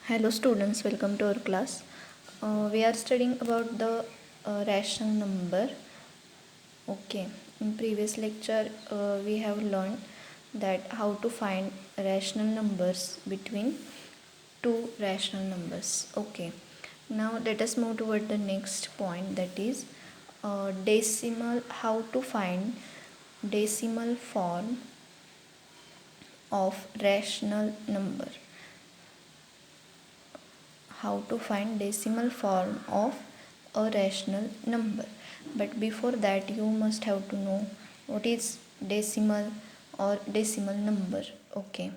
Hello students, welcome to our class. We are studying about the rational number. Okay, in previous lecture we have learned that how to find rational numbers between two rational numbers. Okay, now let us move toward the next point, that is decimal. How to find decimal form of rational number. How to find decimal form of a rational number. But before that you must have to know what is decimal or decimal number. Okay,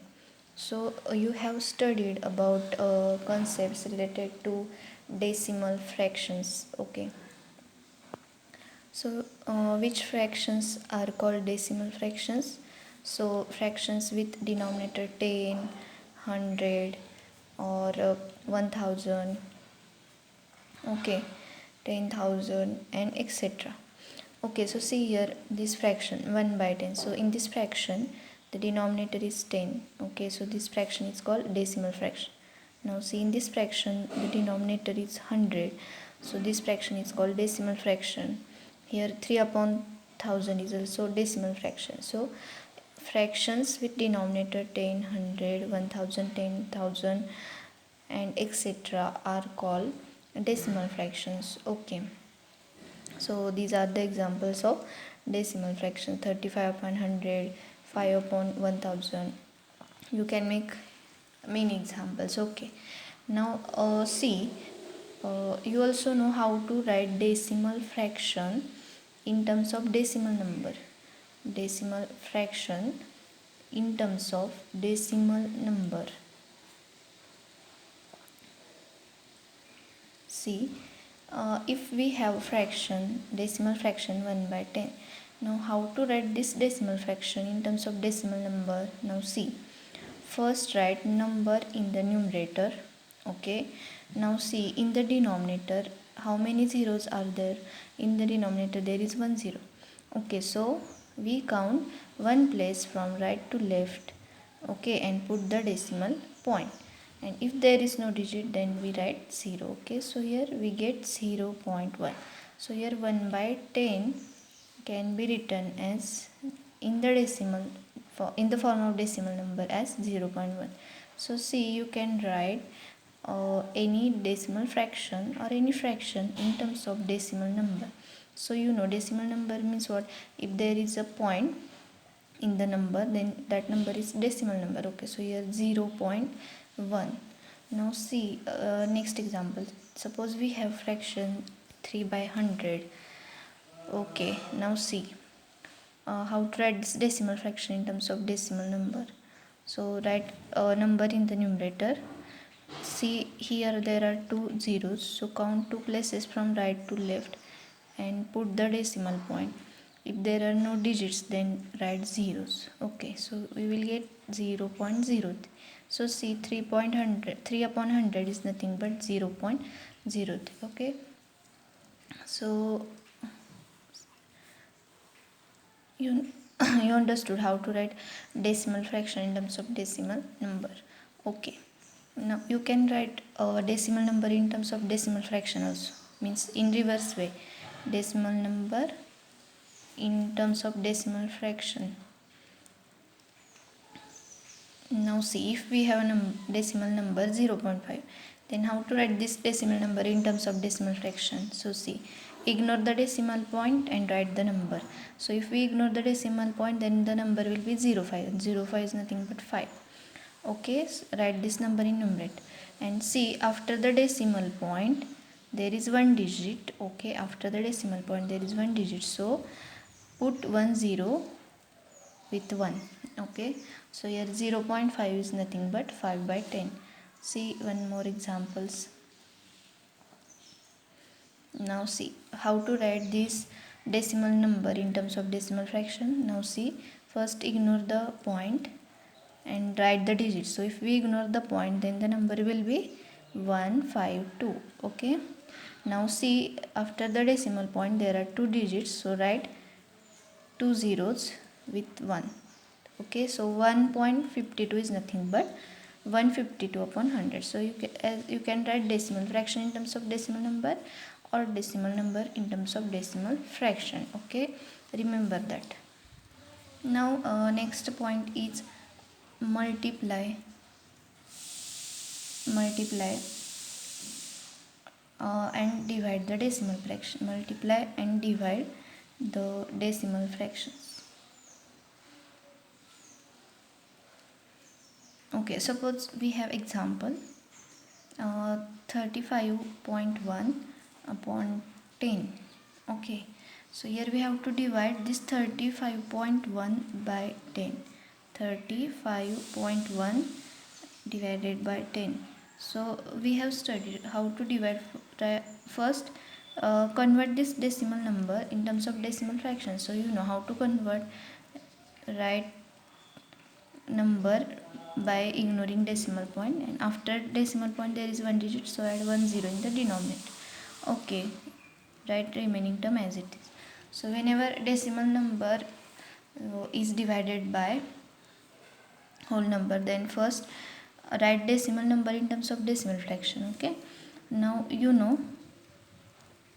so you have studied about concepts related to decimal fractions. Okay, so which fractions are called decimal fractions? So fractions with denominator 10, 100 or 1000. Okay, 10,000 and etc. Okay, so see here this fraction 1 by 10. So in this fraction the denominator is 10. Okay, so this fraction is called decimal fraction. Now see, in this fraction the denominator is 100. So this fraction is called decimal fraction. Here 3 upon 1000 is also decimal fraction. So fractions with denominator 10, 100, 1000, 10,000 and etc. are called decimal fractions. Okay, so these are the examples of decimal fraction: 35 upon 100, 5 upon 1000. You can make many examples. Okay, now see, you also know how to write decimal fraction in terms of decimal number. Decimal fraction in terms of decimal number. See, if we have fraction, decimal fraction 1 by 10. Now how to write this decimal fraction in terms of decimal number? Now see, first write number in the numerator. Okay, now see, in the denominator how many zeros are there? In the denominator there is 1 zero. Okay, so we count one place from right to left. Okay, and put the decimal point, and if there is no digit then we write 0. Okay, so here we get 0.1. so here 1 by 10 can be written as in the decimal in the form of decimal number as 0.1. so see, you can write any decimal fraction or any fraction in terms of decimal number. So you know decimal number means what? If there is a point in the number, then that number is decimal number. Okay, so here 0.1. Now see, next example. Suppose we have fraction 3 by 100. Okay, now see, how to write this decimal fraction in terms of decimal number. So write a number in the numerator. See, here there are two zeros, so count two places from right to left and put the decimal point. If there are no digits then write zeros. Okay, so we will get 0.0. So see, 3 upon 100 is nothing but 0.03. Okay, so you you understood how to write decimal fraction in terms of decimal number. Okay, now you can write a decimal number in terms of decimal fraction also, means in reverse way. Decimal number in terms of decimal fraction. Now see, if we have a decimal number 0.5, then how to write this decimal number in terms of decimal fraction? So see, ignore the decimal point and write the number. So if we ignore the decimal point, then the number will be 0.5, and 0.5 is nothing but 5. Okay, so write this number in numerator, and see, after the decimal point there is one digit. Okay, after the decimal point there is one digit, so put 1 0 with 1. Okay, so here 0.5 is nothing but 5 by 10. See one more examples. Now see how to write this decimal number in terms of decimal fraction. Now see, first ignore the point and write the digits. So if we ignore the point, then the number will be 152. Okay, now see, after the decimal point there are two digits, so write two zeros with 1. Okay, so 1.52 is nothing but 152 upon 100. So you can write decimal fraction in terms of decimal number or decimal number in terms of decimal fraction. Okay, remember that. Now next point is multiply and divide the decimal fraction. Multiply and divide the decimal fractions. Okay, suppose we have example 35.1 upon 10. Okay, so here we have to divide this 35.1 by 10. 35.1 divided by 10. So we have studied how to divide. First convert this decimal number in terms of decimal fraction. So you know how to convert. Write number by ignoring decimal point, and after decimal point there is one digit, so add 10 in the denominator. Okay, write remaining term as it is. So whenever decimal number is divided by whole number, then first write decimal number in terms of decimal fraction. Okay, now you know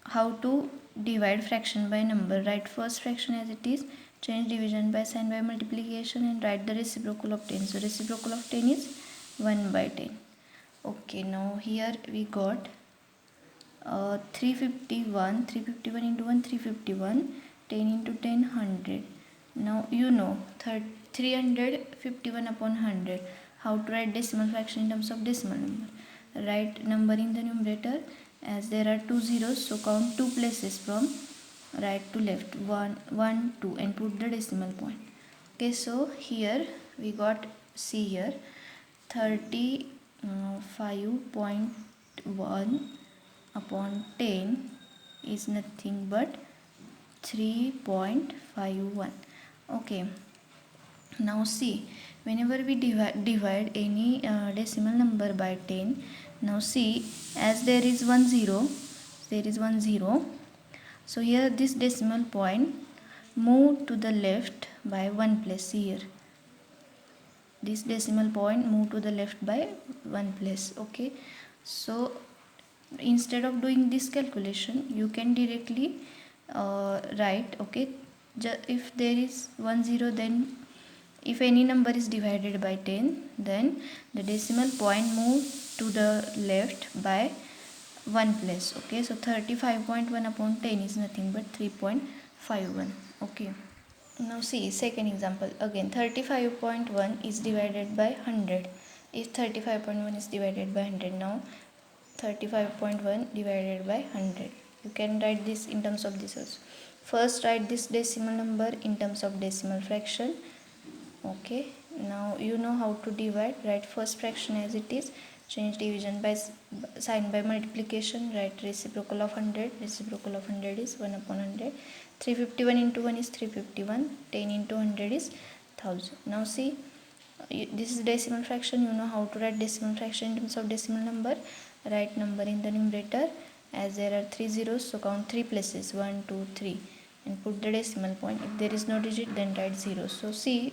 how to divide fraction by number. Write first fraction as it is, change division by sign by multiplication, and write the reciprocal of 10. So reciprocal of 10 is 1 by 10. Okay, now here we got 351 into 1 351, 10 into 10 100. Now you know 351 upon 100. How to write decimal fraction in terms of decimal number. Write number in the numerator, as there are two zeros, so count two places from right to left, 1 1 2, and put the decimal point. Okay, so here we got, see here, 35.1 upon 10 is nothing but 3.51. okay, now see, whenever we divide any decimal number by 10, now see, as there is one zero, so here this decimal point move to the left by one place. Here this decimal point move to the left by one place. Okay, so instead of doing this calculation, you can directly write, okay, if there is 10, then if any number is divided by 10, then the decimal point move to the left by one place. Okay, so 35.1 upon 10 is nothing but 3.51. okay, now see second example. Again 35.1 is divided by 100. If 35.1 is divided by 100, now 35.1 divided by 100, you can write this in terms of this also. First write this decimal number in terms of decimal fraction. Okay, now you know how to divide. Write first fraction as it is, change division by sign by multiplication, write reciprocal of 100. Reciprocal of 100 is 1 upon 100. 351 into 1 is 351. 10 into 100 is 1000. Now see, this is decimal fraction. You know how to write decimal fraction in terms of decimal number. Write number in the numerator, as there are three zeros, so count three places, 1 2 3, and put the decimal point. If there is no digit, then write 0. So see,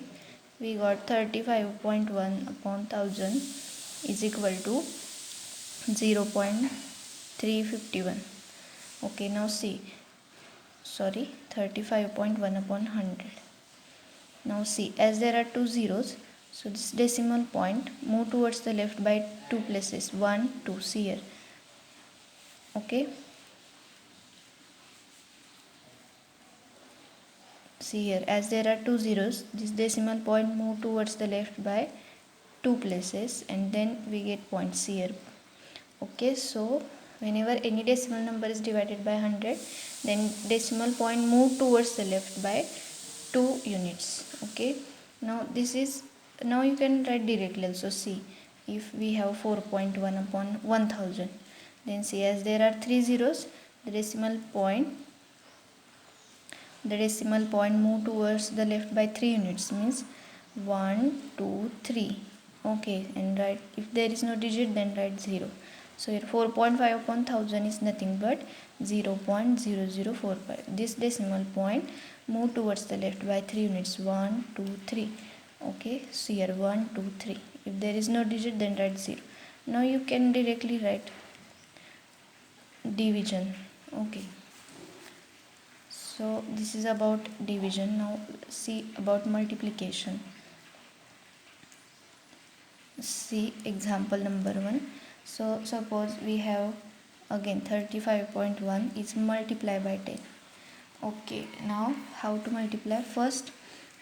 we got 35.1 upon 1000 is equal to 0.351. okay, now see, 35.1 upon 100. Now see, as there are two zeros, so this decimal point move towards the left by two places, 1 2. See here. Okay, see here, as there are two zeros, this decimal point move towards the left by two places, and then we get points here. Okay, so whenever any decimal number is divided by 100, then decimal point move towards the left by 2 units. Okay, now this is, now you can write directly also. See, if we have 4.1 upon 1000, then see, as there are three zeros, the decimal point move towards the left by 3 units, means 1 2 3. okay, and write, if there is no digit, then write 0. so here 4.5 upon 1000 is nothing but 0.0045. this decimal point move towards the left by 3 units, 1 2 3. okay, so here 1 2 3. If there is no digit, then write 0. Now you can directly write division. Okay, so this is about division. Now see about multiplication. See example number 1. So suppose we have again 35.1 is multiplied by 10. Okay, now how to multiply? First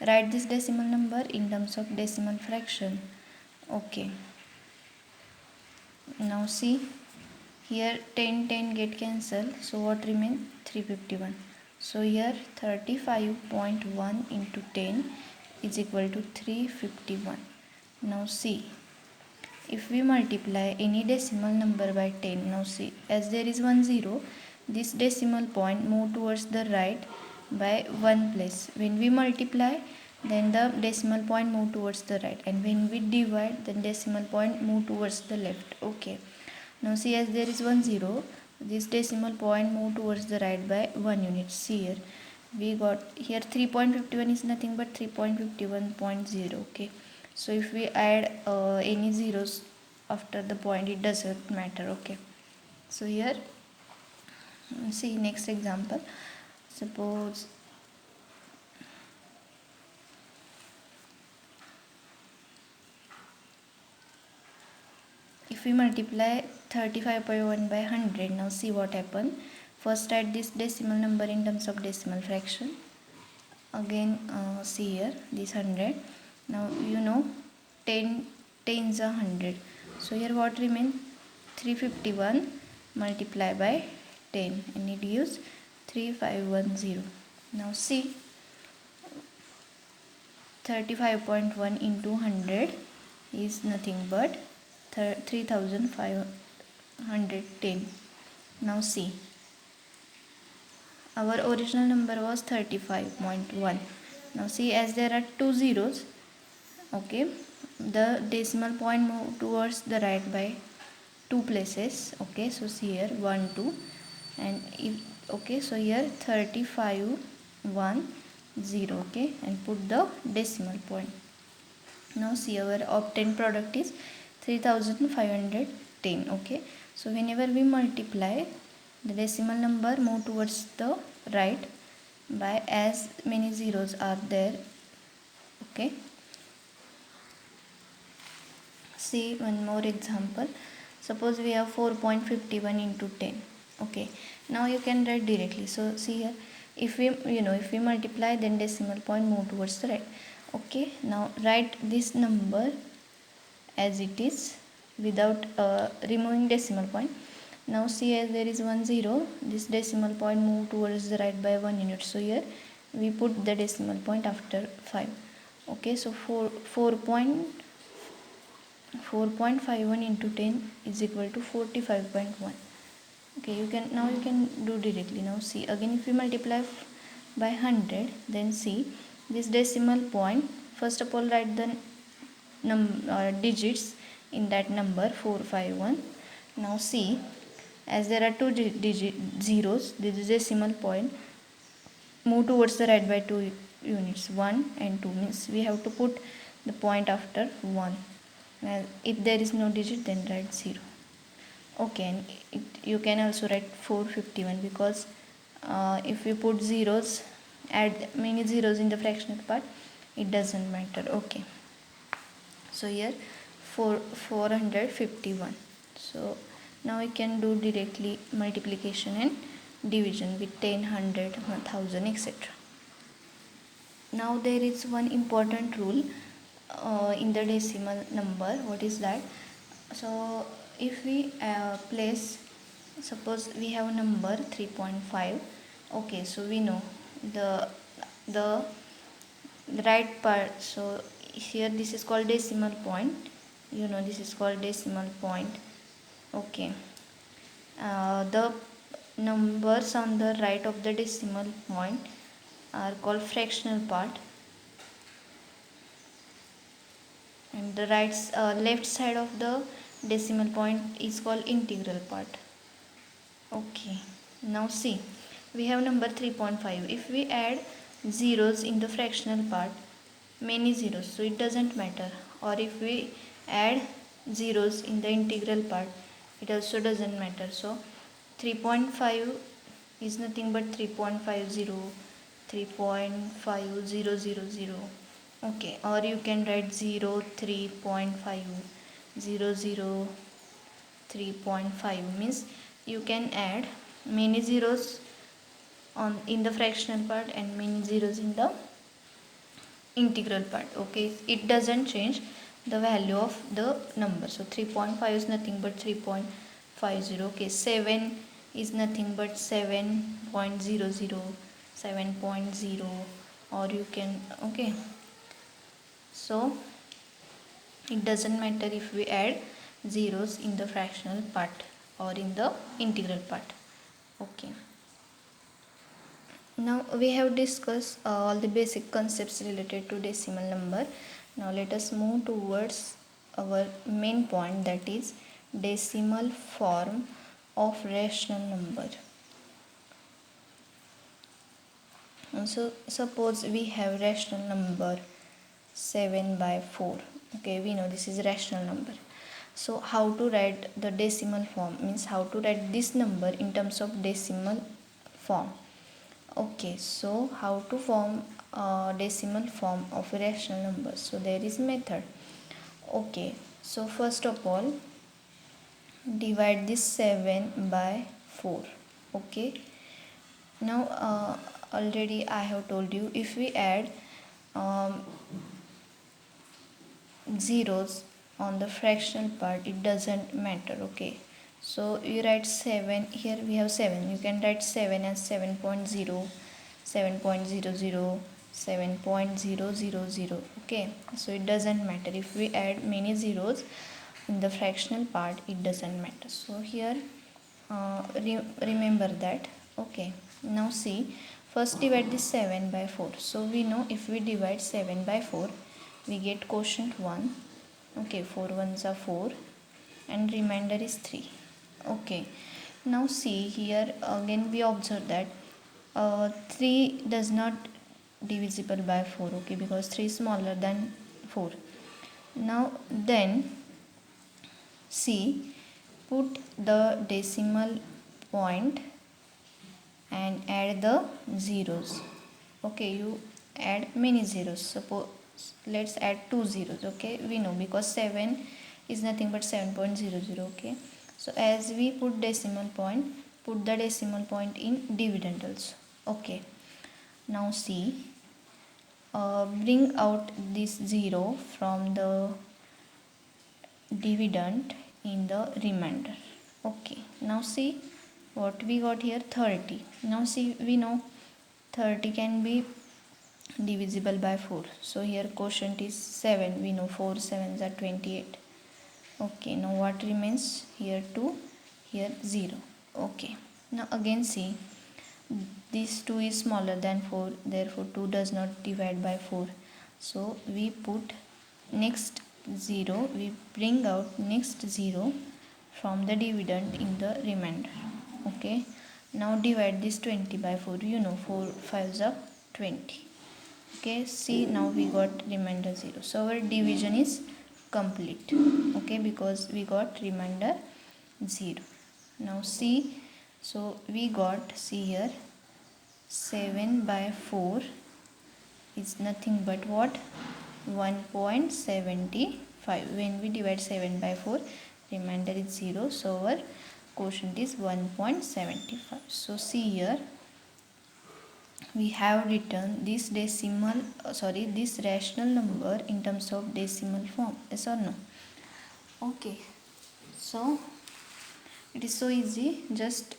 write this decimal number in terms of decimal fraction. Okay, now see here 10 get cancelled, so what remain? 351. So here 35.1 into 10 is equal to 351. Now see, if we multiply any decimal number by 10, now see, as there is 1 0, this decimal point move towards the right by 1 place. When we multiply, then the decimal point move towards the right, and when we divide, then decimal point move towards the left. Okay, now see, as there is 1 0, this decimal point move towards the right by 1 unit. See here, we got here 3.51 is nothing but 3.51.0. okay, so if we add any zeros after the point, it doesn't matter. Okay, so here see next example. Suppose if we multiply 35.1 by 100, now see what happen. First write this decimal number in terms of decimal fraction. Again see here this 100. Now you know 10 tens are 100, so here what remain? 351 multiply by 10, and it gives 3510. Now see 35.1 into 100 is nothing but 3510. Now see, our original number was 35.1. now see, as there are two zeros, okay, the decimal point move towards the right by 2 places. Okay, so see here 1 2, and if okay, so here 3510. okay, and put the decimal point. Now see, our obtained product is 3510. okay, so whenever we multiply, the decimal number move towards the right by as many zeros are there. Okay, see one more example. Suppose we have 4.51 into 10. Okay, now you can write directly. So see here, if we if we multiply, then decimal point move towards the right. Okay, now write this number as it is without removing decimal point. Now see, as there is 1 0, this decimal point move towards the right by 1 unit, so here we put the decimal point after 5. Okay, so 4.51 into 10 is equal to 45.1. okay, you can do directly. Now see, again if we multiply by 100, then see this decimal point, first of all write the digits in that number 451. Now see, as there are two digit zeros, this decimal point move towards the right by 2 units, 1 and 2, means we have to put the point after 1. Well, if there is no digit, then write 0. Okay, and you can also write 451, because if we put zeros, add many zeros in the fractional part, it doesn't matter. Okay, so here 451. So now we can do directly multiplication and division with 10, 100, 1000, etc. Now there is one important rule in the decimal number. What is that? So if we place, suppose we have number 3.5. okay, so we know the right part. So here this is called decimal point, this is called decimal point. Okay, the numbers on the right of the decimal point are called fractional part, and the left side of the decimal point is called integral part. Okay, now see, we have number 3.5. if we add zeros in the fractional part, many zeros, so it doesn't matter, or if we add zeros in the integral part, it also doesn't matter. So 3.5 is nothing but 3.50, 3.5000. Okay, or you can write 0, 3.5, 0, 3.5, means you can add many zeros on in the fractional part and many zeros in the integral part. Okay, it doesn't change the value of the number. So 3.5 is nothing but 3.50. Okay, 7 is nothing but 7.00, 7.0, or you can, okay, so it doesn't matter if we add zeros in the fractional part or in the integral part. Okay, now we have discussed all the basic concepts related to decimal number. Now let us move towards our main point, that is decimal form of rational number. So suppose we have rational number 7 by 4. Okay, we know this is rational number. So how to write the decimal form, means how to write this number in terms of decimal form. Okay, so how to form a decimal form of a rational number? So there is method. Okay, so first of all, divide this 7 by 4. Okay, now already I have told you, if we add um, zeros on the fractional part, it doesn't matter. Okay, so you write 7, here we have 7, you can write 7 as 7.0, 7.00, 7.000. Okay, so it doesn't matter if we add many zeros in the fractional part, it doesn't matter. So here remember that. Okay, now see, first divide this 7 by 4. So we know if we divide 7 by 4, we get quotient 1. Okay, 4 ones are 4 and remainder is 3. Okay, now see here again we observe that 3 does not divisible by 4. Okay, because 3 is smaller than 4. Now then see, put the decimal point and add the zeros. Okay, you add many zeros. Suppose let's add 2 zeros. Okay, we know because 7 is nothing but 7.00. Okay, so as we put decimal point, put the decimal point in dividend also. Okay, now see, bring out this 0 from the dividend in the remainder. Okay, now see what we got here, 30. Now see, we know 30 can be divisible by 4. So here quotient is 7. We know 4 sevens are 28. Okay, now what remains? Here 2, here 0. Okay, now again see, this 2 is smaller than 4, therefore 2 does not divide by 4. So we put next 0, we bring out next 0 from the dividend in the remainder. Okay, now divide this 20 by 4. You know 4 5s are 20. Okay, see, now we got remainder 0. So our division is complete. Okay, because we got remainder 0. Now see, so we got, see here, 7 by 4 is nothing but what, 1.75. When we divide 7 by 4, remainder is 0, so our quotient is 1.75. So see here, we have written this decimal this rational number in terms of decimal form. Yes or no? Okay, so it is so easy. Just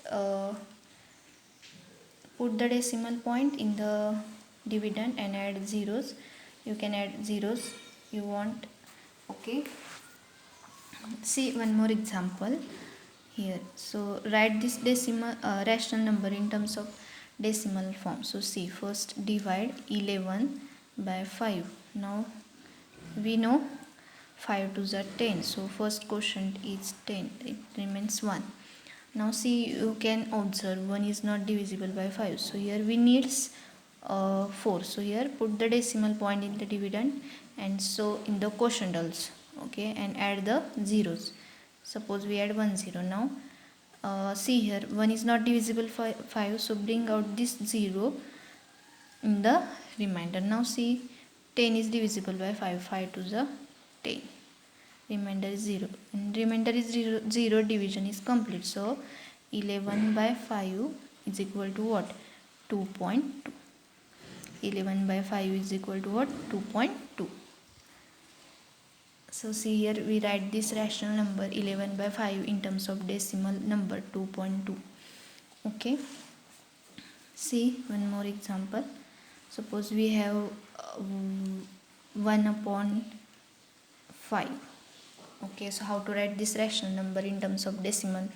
put the decimal point in the dividend and add zeros. You can add zeros you want. Okay, see one more example here. So write this decimal rational number in terms of decimal form. So see, first divide 11 by 5. Now we know 5 2s are 10, so first quotient is 10, it remains 1. Now see, you can observe 1 is not divisible by 5, so here we needs 4. So here put the decimal point in the dividend and so in the quotient also. okay, and add the zeros. Suppose we add 1 0. Now see here, 1 is not divisible by 5, so bring out this 0 in the remainder. Now see, 10 is divisible by 5, 5 to the 10, remainder is 0, and remainder is 0, 0 division is complete. So 11 by 5 is equal to what? 2.2. 11 by 5 is equal to what? 2.2. So see here, we write this rational number 11 by 5 in terms of decimal number 2.2. okay, see one more example. Suppose we have 1 upon 5. Okay, so how to write this rational number in terms of decimal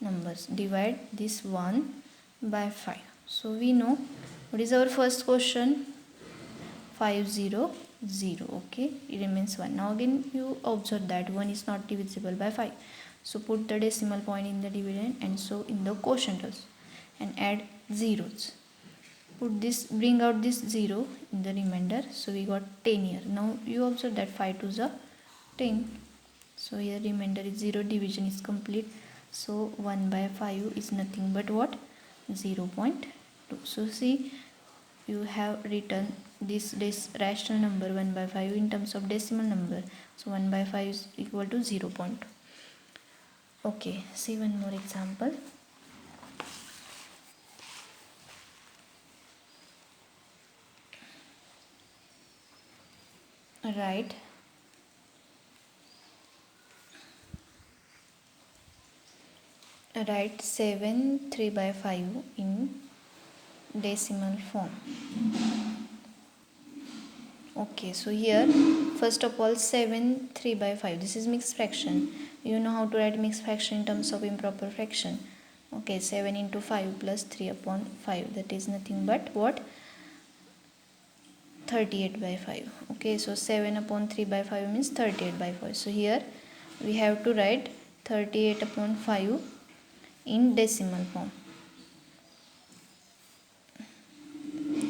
numbers? Divide this 1 by 5. So we know what is our first question? 500. Okay, it remains 1. Now again you observe that 1 is not divisible by 5. So put the decimal point in the dividend and so in the quotient also, and add zeros. Put this, bring out this 0 in the remainder. So we got 10 here. Now you observe that 5 to the 10. So here remainder is 0, division is complete. So 1 by 5 is nothing but what? 0.2. So see, you have written this rational number 1 by 5 in terms of decimal number. So 1 by 5 is equal to 0.2. Okay, see one more example. Write write 7 3 by 5 in decimal form. Okay, so here first of all 7 3 by 5, this is mixed fraction. You know how to write mixed fraction in terms of improper fraction. Okay, 7 into 5 plus 3 upon 5, that is nothing but what? 38 by 5. Okay, so 7 upon 3 by 5 means 38 by 5. So here we have to write 38 upon 5 in decimal form.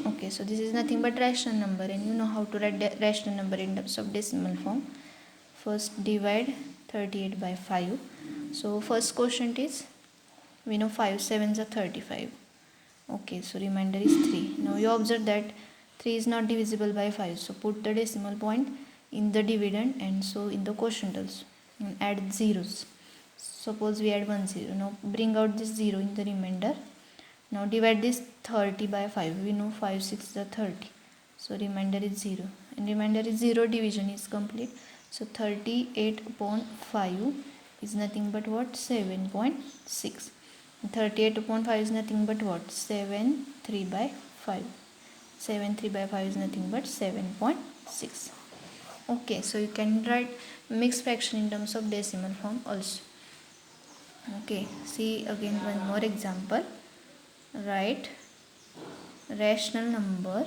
Okay, so this is nothing but rational number, and you know how to write rational number in terms of decimal form. First divide 38 by 5. So first quotient is, we know 5 sevens are 35. Okay, so remainder is 3. Now you observe that 3 is not divisible by 5. So put the decimal point in the dividend and so in the quotient also, and add zeros. Suppose we add 1 0. Now bring out this 0 in the remainder. Now divide this 30 by 5. We know 5 6 is 30. So remainder is 0. And remainder is 0, division is complete. So 38 upon 5 is nothing but what? 7.6. 38 upon 5 is nothing but what? 7 3 by 5. 7 3 by 5 is nothing but 7.6. Okay, so you can write mixed fraction in terms of decimal form also. Okay, see again one more example. Write rational number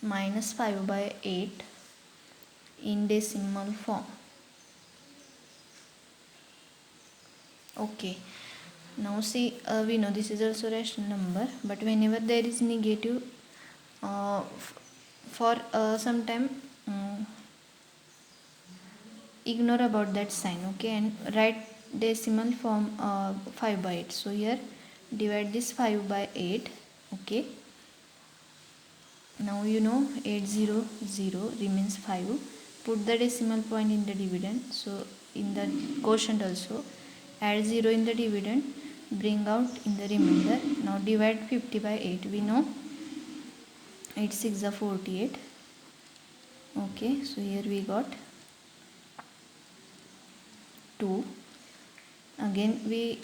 minus 5 by 8 in decimal form. Okay, now see, we know this is also rational number, but whenever there is negative, for some time ignore about that sign. Okay, and write decimal form 5 by 8. So here divide this 5 by 8. Okay, now you know 800 remains 5. Put the decimal point in the dividend, so in the quotient also, add 0 in the dividend, bring out in the remainder. Now divide 50 by 8. We know 8 6 are 48. Okay, so here we got 2. Again we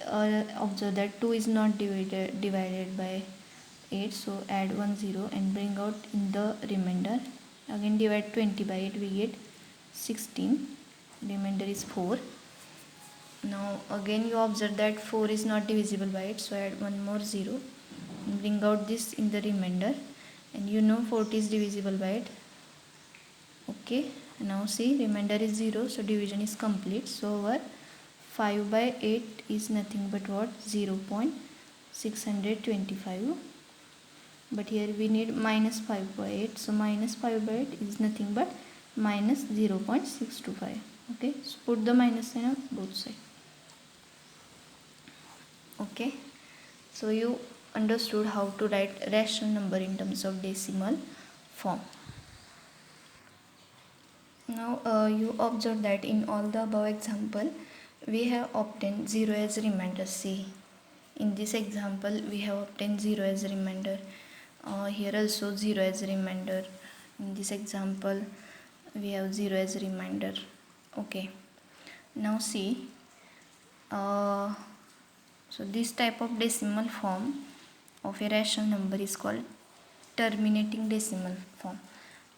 observe that 2 is not divided by 8, so add 1 0 and bring out in the remainder. Again divide 20 by 8, we get 16. Remainder is 4. Now again you observe that 4 is not divisible by 8, so add one more 0 and bring out this in the remainder, and you know 40 is divisible by 8. Okay, now see, remainder is 0, so division is complete. So our 5 by 8 is nothing but what? 0.625. but here we need minus 5 by 8, so minus 5 by 8 is nothing but minus 0.625. okay, so put the minus sign on both sides. Okay, so you understood how to write rational number in terms of decimal form. Now you observe that in all the above example we have obtained 0 as remainder. See, in this example we have obtained 0 as remainder. Here also 0 as remainder. In this example we have 0 as remainder. Okay, now see, so this type of decimal form of a rational number is called terminating decimal form.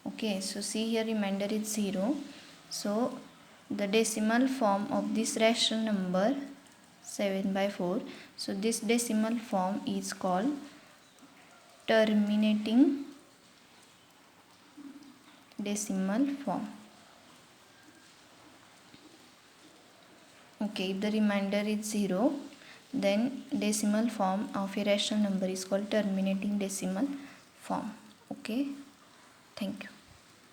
Okay, so see here remainder is 0, so the decimal form of this rational number 7 by 4, so this decimal form is called terminating decimal form. Okay, if the remainder is 0, then decimal form of a rational number is called terminating decimal form. Okay, thank you.